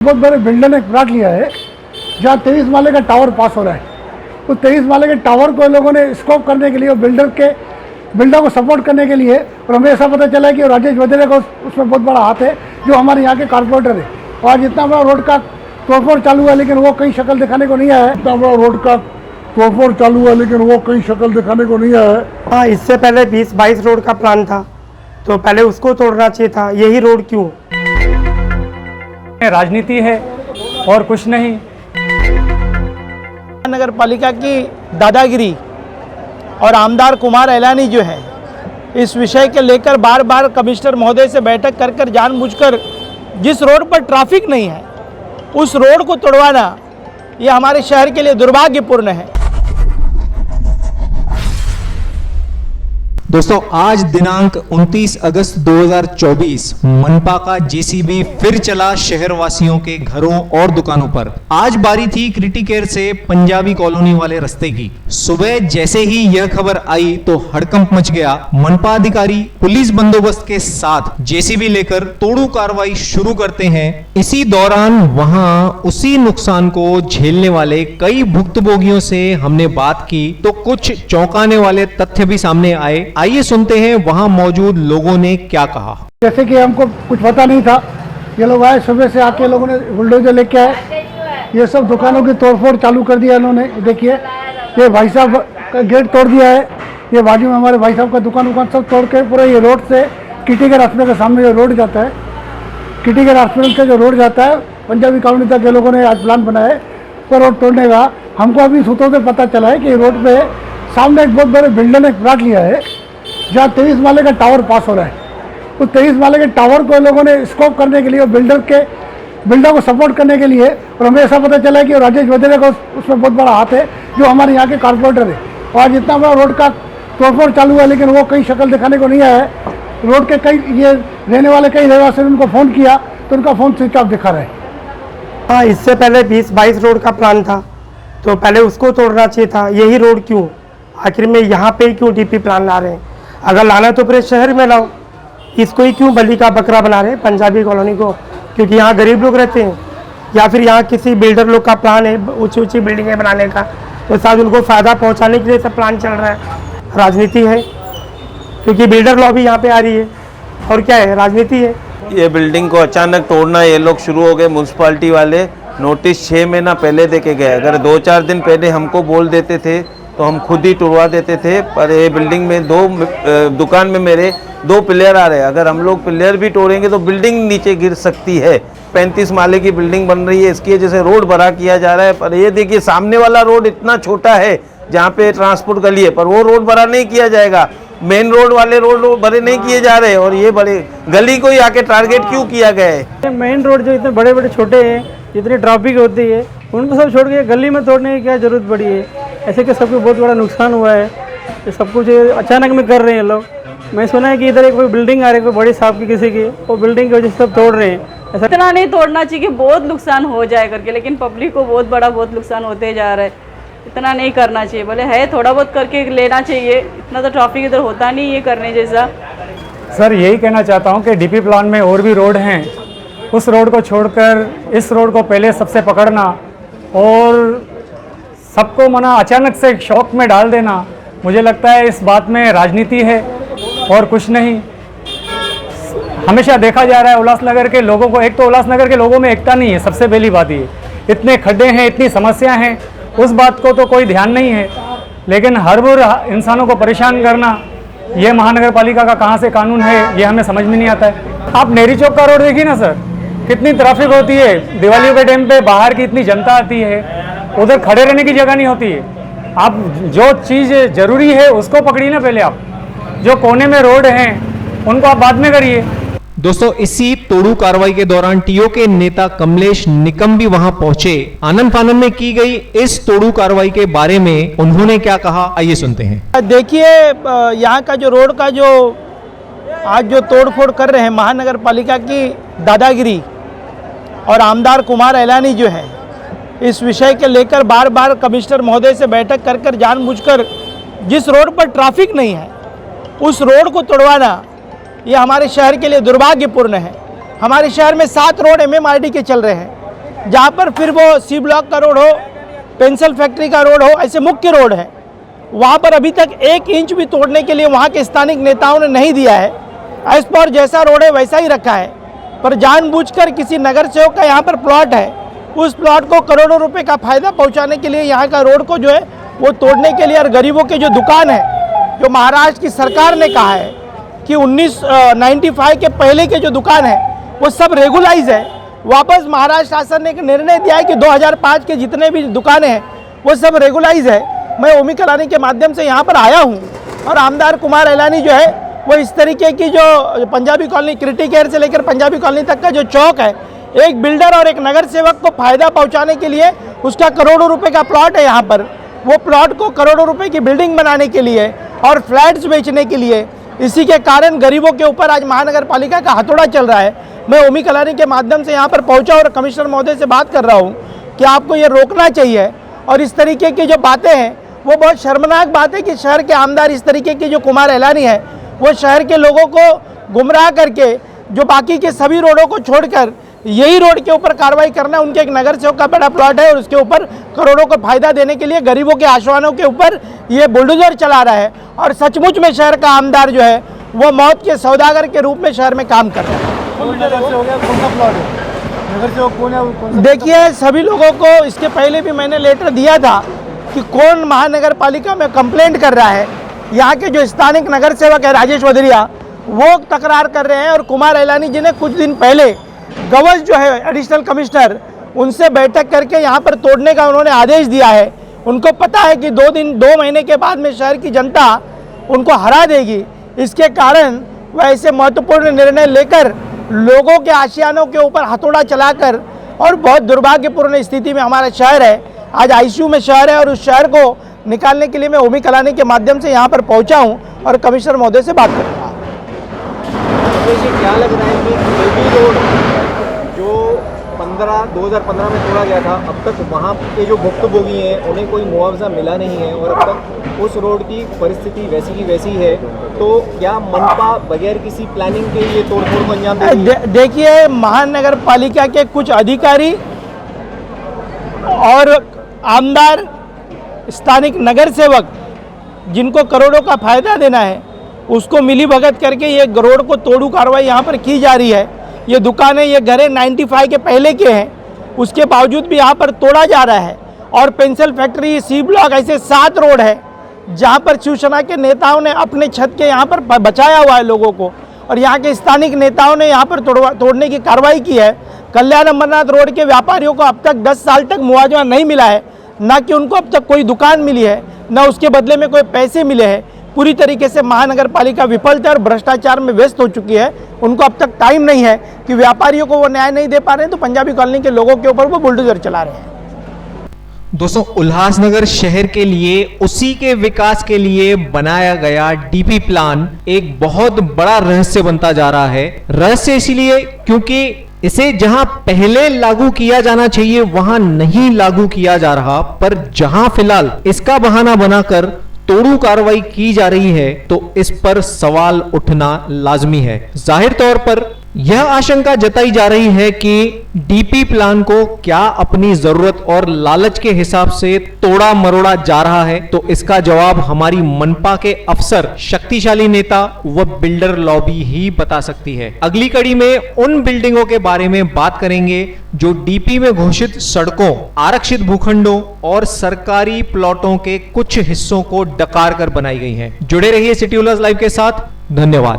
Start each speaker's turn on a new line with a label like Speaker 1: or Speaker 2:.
Speaker 1: बहुत बड़े बिल्डर ने प्लाट लिया है जहाँ 23 माले का टावर पास हो रहा है। तो 23 माले के टावर को लोगों ने स्कोप करने के लिए और बिल्डर को सपोर्ट करने के लिए, और हमें ऐसा पता चला कि राजेश वधेरे का उसमें बहुत बड़ा हाथ है, जो हमारे यहाँ के कारपोरेटर है। और आज इतना बड़ा रोड का तोड़फोड़ चालू है, लेकिन वो कहीं शक्ल दिखाने को नहीं आया है। इतना बड़ा रोड का तोड़फोड़ चालू है, लेकिन वो कहीं शक्ल दिखाने को नहीं आया है।
Speaker 2: हाँ, इससे पहले 20-22 रोड का प्लान था, तो पहले उसको तोड़ना चाहिए था। यही रोड क्यों?
Speaker 3: राजनीति है और कुछ नहीं।
Speaker 4: नगर पालिका की दादागिरी और आमदार कुमार एलानी जो है, इस विषय के लेकर बार बार कमिश्नर महोदय से बैठक कर जानबूझकर जिस रोड पर ट्रैफिक नहीं है उस रोड को तोड़वाना, ये हमारे शहर के लिए दुर्भाग्यपूर्ण है।
Speaker 5: दोस्तों, आज दिनांक 29 अगस्त 2024 मनपा का जेसीबी फिर चला शहर वासियों के घरों और दुकानों पर। आज बारी थी क्रिटिकेयर से पंजाबी कॉलोनी वाले रास्ते की। सुबह जैसे ही यह खबर आई तो हड़कंप मच गया। मनपा अधिकारी पुलिस बंदोबस्त के साथ जेसीबी लेकर तोड़ू कार्रवाई शुरू करते हैं। इसी दौरान वहां उसी नुकसान को झेलने वाले कई भुक्तभोगियों से हमने बात की तो कुछ चौंकाने वाले तथ्य भी सामने आए। आइए सुनते हैं वहां मौजूद लोगों ने क्या कहा।
Speaker 1: जैसे कि हमको कुछ पता नहीं था, ये लोग आए सुबह से, आके लोगों ने बुलडोजर लेके आए, ये सब दुकानों की तोड़फोड़ चालू कर दिया इन्होंने। देखिए, ये भाई साहब का गेट तोड़ दिया है, ये बाजू में हमारे भाई साहब का दुकान सब तोड़ के पूरा ये रोड से किटीगर हॉस्पिटल के सामने जो रोड जाता है, किटीगर हॉस्पिटल से जो रोड जाता है पंजाबी कॉलोनी तक, ये लोगों ने आज प्लान बनाया है पर रोड तोड़ने का। हमको अभी सूत्रों से पता चला है कि रोड पे सामने एक बहुत बड़े बिल्डर ने प्लाट लिया है जहाँ 23 माले का टावर पास हो रहा है। तो 23 माले के टावर को लोगों ने स्कोप करने के लिए और बिल्डर को सपोर्ट करने के लिए, और हमें ऐसा पता चला कि राजेश वधेरे का उसमें बहुत बड़ा हाथ है, जो हमारे यहाँ के कारपोरेटर है। और आज इतना बड़ा रोड का तोड़फोड़ चालू है, लेकिन वो कहीं शक्ल दिखाने को नहीं आया है। रोड के कई ये रहने वाले कई रहवासी ने उनको फ़ोन किया तो उनका फ़ोन स्विच ऑफ दिखा रहा है।
Speaker 2: हाँ, इससे पहले 20-22 रोड का प्लान था, तो पहले उसको तोड़ना चाहिए था। यही रोड क्यों? आखिर में यहाँ पे क्यों डीपी प्लान ला रहे हैं? अगर लाना तो पूरे शहर में लाओ, इसको ही क्यों बलि का बकरा बना रहे हैं पंजाबी कॉलोनी को? क्योंकि यहाँ गरीब लोग रहते हैं, या फिर यहाँ किसी बिल्डर लोग का प्लान है ऊंची ऊंची बिल्डिंगें बनाने का, तो शायद उनको फ़ायदा पहुँचाने के लिए सब प्लान चल रहा है। राजनीति है, क्योंकि बिल्डर लॉबी यहाँ पे आ रही है, और क्या है? राजनीति है।
Speaker 6: ये बिल्डिंग को अचानक तोड़ना ये लोग शुरू हो गए। म्यूनसिपालिटी वाले नोटिस 6 महीना पहले दे के गए। अगर 2-4 दिन पहले हमको बोल देते थे तो हम खुद ही तोड़वा देते थे। पर ये बिल्डिंग में दुकान में मेरे 2 पिलर आ रहे हैं। अगर हम लोग पिलर भी तोड़ेंगे तो बिल्डिंग नीचे गिर सकती है। 35 माले की बिल्डिंग बन रही है, इसकी वजह से रोड बड़ा किया जा रहा है। पर ये देखिए, सामने वाला रोड इतना छोटा है जहाँ पे ट्रांसपोर्ट गली है, पर वो रोड बड़ा नहीं किया जाएगा। मेन रोड वाले रोड बड़े नहीं किए जा रहे, और ये बड़े गली को ही आके टारगेट क्यों किया गया है?
Speaker 4: मेन रोड जो इतने बड़े बड़े छोटे हैं, जितनी ट्रैफिक होती है, उनको सब छोड़ के गली में तोड़ने की क्या जरूरत पड़ी है? ऐसे कि सबको बहुत बड़ा नुकसान हुआ है, तो सब कुछ अचानक में कर रहे हैं लोग। मैं सुना है कि इधर एक कोई बिल्डिंग आ रही है, कोई बड़ी साहब की किसी की, वो बिल्डिंग की वजह से सब तोड़ रहे हैं। ऐसा
Speaker 7: इतना नहीं तोड़ना चाहिए कि बहुत नुकसान हो जाए करके, लेकिन पब्लिक को बहुत नुकसान होते जा रहा है। इतना नहीं करना चाहिए, बोले है थोड़ा बहुत करके लेना चाहिए, इतना तो ट्रैफिक इधर होता नहीं है करने जैसा।
Speaker 3: सर, यही कहना चाहता हूँ कि डीपी प्लान में और भी रोड हैं, उस रोड को छोड़कर इस रोड को पहले सबसे पकड़ना और सबको मना अचानक से शौक में डाल देना, मुझे लगता है इस बात में राजनीति है और कुछ नहीं। हमेशा देखा जा रहा है उल्लासनगर के लोगों को, एक तो उल्लासनगर के लोगों में एकता नहीं है, सबसे पहली बात ये। इतने खड्डे हैं, इतनी समस्या हैं, उस बात को तो कोई ध्यान नहीं है, लेकिन हर बार इंसानों को परेशान करना, ये महानगर पालिका का कहाँ से कानून है, ये हमें समझ में नहीं आता है। आप नेहरू चौक का रोड देखिए ना सर, कितनी ट्रैफिक होती है। दिवालियों के टाइम पे बाहर की इतनी जनता आती है, उधर खड़े रहने की जगह नहीं होती है। आप जो चीज़ जरूरी है उसको पकड़िए ना पहले, आप जो कोने में रोड हैं उनको आप बाद में करिए।
Speaker 5: दोस्तों, इसी तोड़ू कार्रवाई के दौरान टीओ के नेता कमलेश निकम भी वहां पहुंचे। आनंद फानन में की गई इस तोड़ू कार्रवाई के बारे में उन्होंने क्या कहा, आइए सुनते हैं।
Speaker 4: देखिए, यहाँ का जो रोड का जो आज जो तोड़फोड़ कर रहे हैं महानगर पालिका की दादागिरी और आमदार कुमार एलानी जो है, इस विषय के लेकर बार बार कमिश्नर महोदय से बैठक कर जानबूझकर जिस रोड पर ट्रैफिक नहीं है उस रोड को तोड़वाना, ये हमारे शहर के लिए दुर्भाग्यपूर्ण है। हमारे शहर में 7 रोड MMRD के चल रहे हैं, जहाँ पर फिर वो सी ब्लॉक का रोड हो, पेंसिल फैक्ट्री का रोड हो, ऐसे मुख्य रोड है, वहाँ पर अभी तक 1 इंच भी तोड़ने के लिए वहाँ के स्थानिक नेताओं ने नहीं दिया है। एज पर जैसा रोड है वैसा ही रखा है, पर जानबूझकर किसी नगर सेवक का यहाँ पर प्लॉट है, उस प्लॉट को करोड़ों रुपए का फायदा पहुँचाने के लिए यहाँ का रोड को जो है वो तोड़ने के लिए, और गरीबों के जो दुकान है, जो महाराष्ट्र की सरकार ने कहा है कि 1995 के पहले के जो दुकान है वो सब रेगुलाइज है, वापस महाराष्ट्र शासन ने एक निर्णय दिया है कि 2005 के जितने भी दुकानें हैं वो सब रेगुलाइज है। मैं ओमी कलानी के माध्यम से यहाँ पर आया हूँ, और आमदार कुमार एलानी जो है वो इस तरीके की जो पंजाबी कॉलोनी, क्रिटिकेयर से लेकर पंजाबी कॉलोनी तक का जो चौक है, एक बिल्डर और एक नगर सेवक को फायदा पहुँचाने के लिए उसका करोड़ों रुपये का प्लॉट है यहाँ पर, वो प्लॉट को करोड़ों रुपए की बिल्डिंग बनाने के लिए और फ्लैट्स बेचने के लिए, इसी के कारण गरीबों के ऊपर आज महानगर पालिका का हथौड़ा चल रहा है। मैं ओमी कलानी के माध्यम से यहाँ पर पहुँचा और कमिश्नर महोदय से बात कर रहा हूँ कि आपको ये रोकना चाहिए, और इस तरीके की जो बातें हैं वो बहुत शर्मनाक बात है कि शहर के आमदार इस तरीके की जो कुमार एलानी है वो शहर के लोगों को गुमराह करके जो बाकी के सभी रोडों को छोड़कर यही रोड के ऊपर कार्रवाई करना, उनके एक नगर सेवक का बड़ा प्लॉट है और उसके ऊपर करोड़ों को फायदा देने के लिए गरीबों के आश्वानों के ऊपर ये बुलडोजर चला रहा है, और सचमुच में शहर का आमदार जो है वो मौत के सौदागर के रूप में शहर में काम कर रहा है। देखिए, सभी लोगों को इसके पहले भी मैंने लेटर दिया था कि कौन महानगर पालिका में कंप्लेंट कर रहा है। यहाँ के जो स्थानिक नगर सेवक है राजेश वधरिया, वो तकरार कर रहे हैं, और कुमार एलानी जी ने कुछ दिन पहले गवस जो है एडिशनल कमिश्नर, उनसे बैठक करके यहाँ पर तोड़ने का उन्होंने आदेश दिया है। उनको पता है कि 2 महीने के बाद में शहर की जनता उनको हरा देगी, इसके कारण वह ऐसे महत्वपूर्ण निर्णय लेकर लोगों के आशियानों के ऊपर हथौड़ा चलाकर, और बहुत दुर्भाग्यपूर्ण स्थिति में हमारा शहर है, आज आईसीयू में शहर है, और उस शहर को निकालने के लिए मैं ओमी कलानी के माध्यम से यहाँ पर पहुँचा हूँ और कमिश्नर महोदय से बात करूँगा।
Speaker 8: क्या लग रहा है कि एलबी रोड जो 2015 में तोड़ा गया था, अब तक वहाँ के जो भुक्तभोगी हैं उन्हें कोई मुआवजा मिला नहीं है, और अब तक उस रोड की परिस्थिति वैसी की वैसी है, तो क्या मनपा बगैर किसी प्लानिंग के ये तोड़फोड़ को अंजाम देगी?
Speaker 4: देखिए, महानगर पालिका के कुछ अधिकारी और आमदार स्थानिक नगर सेवक जिनको करोड़ों का फायदा देना है, उसको मिली भगत करके ये रोड को तोड़ू कार्रवाई यहाँ पर की जा रही है। ये दुकानें, ये घरें 95 के पहले के हैं, उसके बावजूद भी यहाँ पर तोड़ा जा रहा है। और पेंसिल फैक्ट्री, सी ब्लॉक, ऐसे 7 रोड है जहाँ पर शिवसेना के नेताओं ने अपने छत के यहाँ पर बचाया हुआ है लोगों को, और यहाँ के स्थानिक नेताओं ने यहाँ पर तोड़ने की कार्रवाई की है। कल्याण अमरनाथ रोड के व्यापारियों को अब तक 10 साल तक मुआवजा नहीं मिला है, ना कि उनको अब तक कोई दुकान मिली है, ना उसके बदले में कोई पैसे मिले हैं। पूरी तरीके से महानगर पालिका विफलता और भ्रष्टाचार में व्यस्त हो चुकी है। उनको अब तक टाइम नहीं है कि व्यापारियों को वो न्याय नहीं दे पा रहे हैं, तो पंजाबी कॉलोनी के लोगों के ऊपर वो बुलडोजर चला रहे हैं।
Speaker 5: दोस्तों, उल्लासनगर शहर के लिए, उसी के विकास के लिए बनाया गया डीपी प्लान एक बहुत बड़ा रहस्य बनता जा रहा है। रहस्य इसलिए क्योंकि इसे जहां पहले लागू किया जाना चाहिए वहां नहीं लागू किया जा रहा, पर जहां फिलहाल इसका बहाना बनाकर तोड़ू कार्रवाई की जा रही है, तो इस पर सवाल उठना लाजमी है। जाहिर तौर पर यह आशंका जताई जा रही है कि डीपी प्लान को क्या अपनी जरूरत और लालच के हिसाब से तोड़ा मरोड़ा जा रहा है, तो इसका जवाब हमारी मनपा के अफसर, शक्तिशाली नेता व बिल्डर लॉबी ही बता सकती है। अगली कड़ी में उन बिल्डिंगों के बारे में बात करेंगे जो डीपी में घोषित सड़कों, आरक्षित भूखंडों और सरकारी प्लॉटों के कुछ हिस्सों को डकार कर बनाई गई हैं। जुड़े रहिए सिटी उल्लास लाइव के साथ। धन्यवाद।